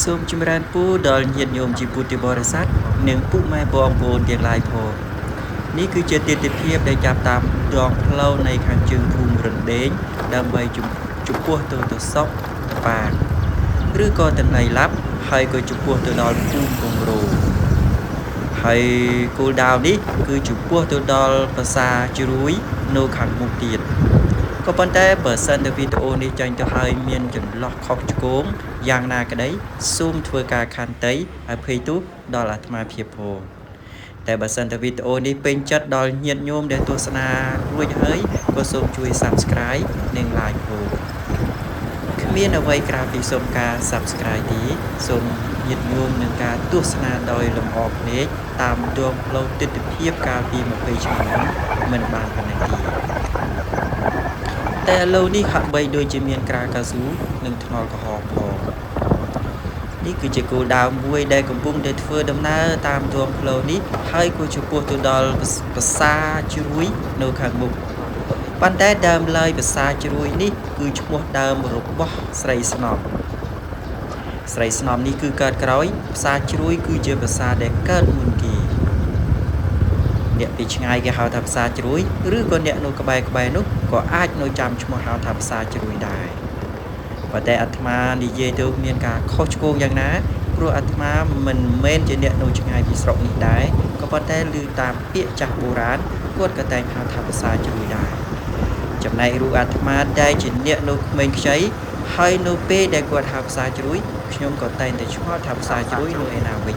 សូមចម្រើនពរដល់ញាតិញោមជាពុទ្ធបរិស័ទនិងពុកម៉ែបងប្អូនទាំងឡាយផងនេះគឺជាទិដ្ឋភាពដែលចាប់តាមដងផ្លូវនៃខាងជើងភូមិរណ្ដេងដើម្បីចំពោះទៅសុកតប៉ាឬក៏តណៃឡាប់ហើយក៏ចំពោះទៅដល់ភូមិកងរោហើយគោលដៅនេះគឺចំពោះទៅដល់ភាសាជ្រួយនៅខាងមុខទៀតក៏ប៉ុន្តែបើសិនតែវីដេអូនេះចាញ់ទៅហើយមានចន្លោះខុសឆ្គងយ៉ាងណាក្តីសូមធ្វើការខន្តីអភ័យទោសដល់អាត្មាភាពផងតែបើសិនតែវីដេអូនេះពេញចិត្តដល់ញាតិញោមដែលទស្សនារួចហើយក៏សូមជួយ Subscribe និង Like ផងគ្មានអ្វីក្រៅពីសូមការ Subscribe ទេសូមញាតិញោមនឹងការទស្សនាដោយលំអភ្នែកតាមដងផ្លូវទិដ្ឋភាពកាលពី20ឆ្នាំមុនមិនបានប៉ុណ្ណេះទេតែឥឡូវនេះហាក់បីដូចជាមានក្រាកាស៊ូនិងថ្នល់ក្រហមផងនេះគឺជាគោលដៅមួយដែលកំពុងតែធ្វើដំណើរតាមដងផ្លូវនេះហើយក៏ចំពោះទៅដល់ភាសាជ្រួយនៅខាងមុខប៉ុន្តែដើមឡើយភាសាជ្រួយនេះគឺឈ្មោះដើមរបស់ស្រីស្នំនេះគឺកើតក្រោយភាសាជ្រួយគឺជាភាសាដែលកើតមុនគេអ្នកពីឆ្ងាយគេហៅថាភាសាជ្រួយឬក៏អ្នកនៅក្បែរនោះក៏អាចនៅចាំឈ្មោះហៅថាភាសាជ្រួយដែរប៉ុន្តែអាត្មានិយាយទៅមានការខុសឆ្គងយ៉ាងណាព្រោះអាត្មាមិនមែនជាអ្នកនៅឆ្ងាយពីស្រុកនេះដែរក៏ប៉ុន្តែឮតាមពាក្យចាស់បុរាណគាត់ក៏តែងហៅថាភាសាជ្រួយដែរចំណែករូបអាត្មាដែលជាអ្នកនៅក្មេងខ្ចីហើយនៅពេលដែលគាត់ហៅភាសាជ្រួយខ្ញុំក៏តែងតែឆ្ងល់ថាភាសាជ្រួយនៅឯណាវិញ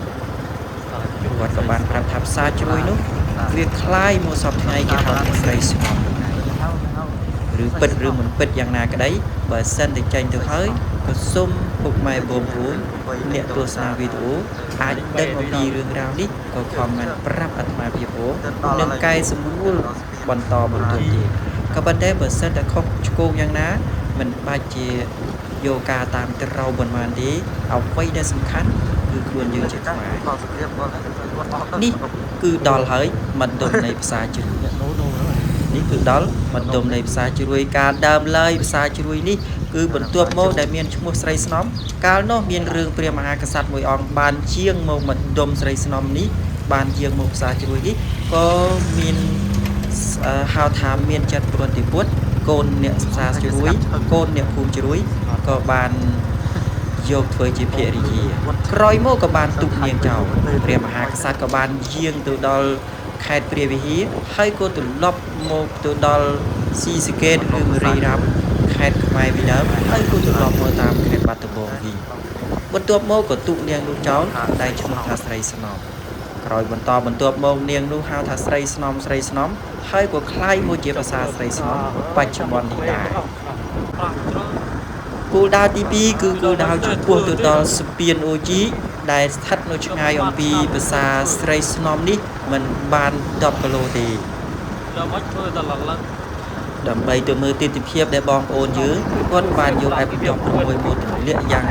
គាត់ក៏បានប្រាប់ថាភាសាជ្រួយនោះវាคล้ายមកសពថ្ងៃគេហៅថាស្រីស្ងំឬពិតឬមិនពិតយ៉ាងណាក្តីបើសិនតែចេញទៅហើយក៏សូមពុកម៉ែបងប្អូនអ្នកទស្សនាវីដេអូអាចដឹងអំពីរឿងរ៉ាវនេះក៏ខមមិនប្រាប់អាត្មាភាពផងនិងកែសម្រួលបន្តទៀតក៏ប៉ុន្តែបើសិនតែខុសឆ្គងយ៉ាងណាមិនបាច់ជាយកការតាមត្រូវប៉ុន្មានទេអ្វីដែលសំខាន់គឺខ្លួនយើងជាខ្មែរនេះគឺដល់ហើយមិនដុំនៃភាសាជ្រួយនេះគឺដល់មិនដុំនៃភាសាជ្រួយការដើមឡើយភាសាជ្រួយនេះគឺបន្ទាប់មកដែលមានឈ្មោះស្រីស្នំកាលនោះមានរឿងព្រះមហាក្សត្រមួយអង្គបានជាងមកមិនដុំស្រីស្នំនេះបានជាងមកភាសាជ្រួយនេះក៏មានហៅថាមានចិត្តប្រតិពុតកូនអ្នកភាសាជ្រួយកូនអ្នកភូមិជ្រួយក៏បានយកធ្វើជាភរិយាក្រោយមកក៏បានទុកនាងចោលព្រះមហាក្សត្រក៏បានយាងទៅដល់ខេត្តព្រះវិហារហើយក៏ត្រឡប់មកទៅដល់ស៊ីសកេតឬមរីរ៉ាប់ខេត្តខ្មែរពីដើមហើយក៏ត្រឡប់មកតាមខេត្តបាត់ដំបងវិញបន្ទាប់មកក៏ទុកនាងនោះចោលដែលឈ្មោះថាស្រីស្នំក្រោយបន្ទាប់មកនាងនោះហៅថាស្រីស្នំហើយក៏คล้ายមកជាភាសាស្រីស្នំបច្ចុប្បន្ននេះដែរគោលដៅទី2គឺគោលដៅចំពោះទៅដល់ស្ពានអូជីដែលស្ថិតនៅឆ្ងាយអំពីភាសាស្រីស្នំនេះមិនបាន10គីឡូទេដើម្បីទៅមើលទិដ្ឋភាពដែលបងប្អូនយើងគាត់បានយកឯកប្រយោគមួយមកទម្លាក់យ៉ាង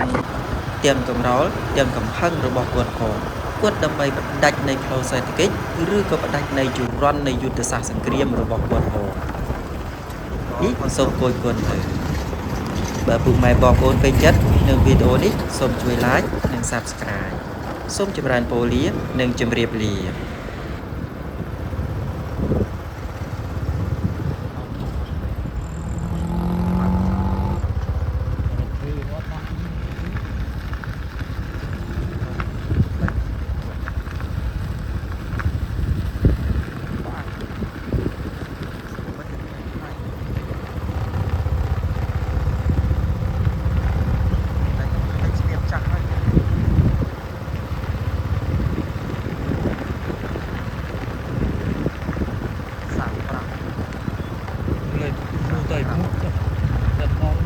ទាំងកំរោលទាំងកំហឹងរបស់គាត់ផងគាត់ដើម្បីបដាច់នៃផ្លូវសេដ្ឋកិច្ចឬក៏បដាច់នៃចរន្តនៃយុទ្ធសាស្ត្រសង្គ្រាមរបស់គាត់ផងនេះសូមគយគន់ទៅបើពុកម៉ែបងប្អូនពេញចិត្តនឹងវីដេអូនេះសូមជួយ Like និង Subscribe សូមចម្រើនពរលានិងជម្រាបលាเลยดูใจมุกจัดมอง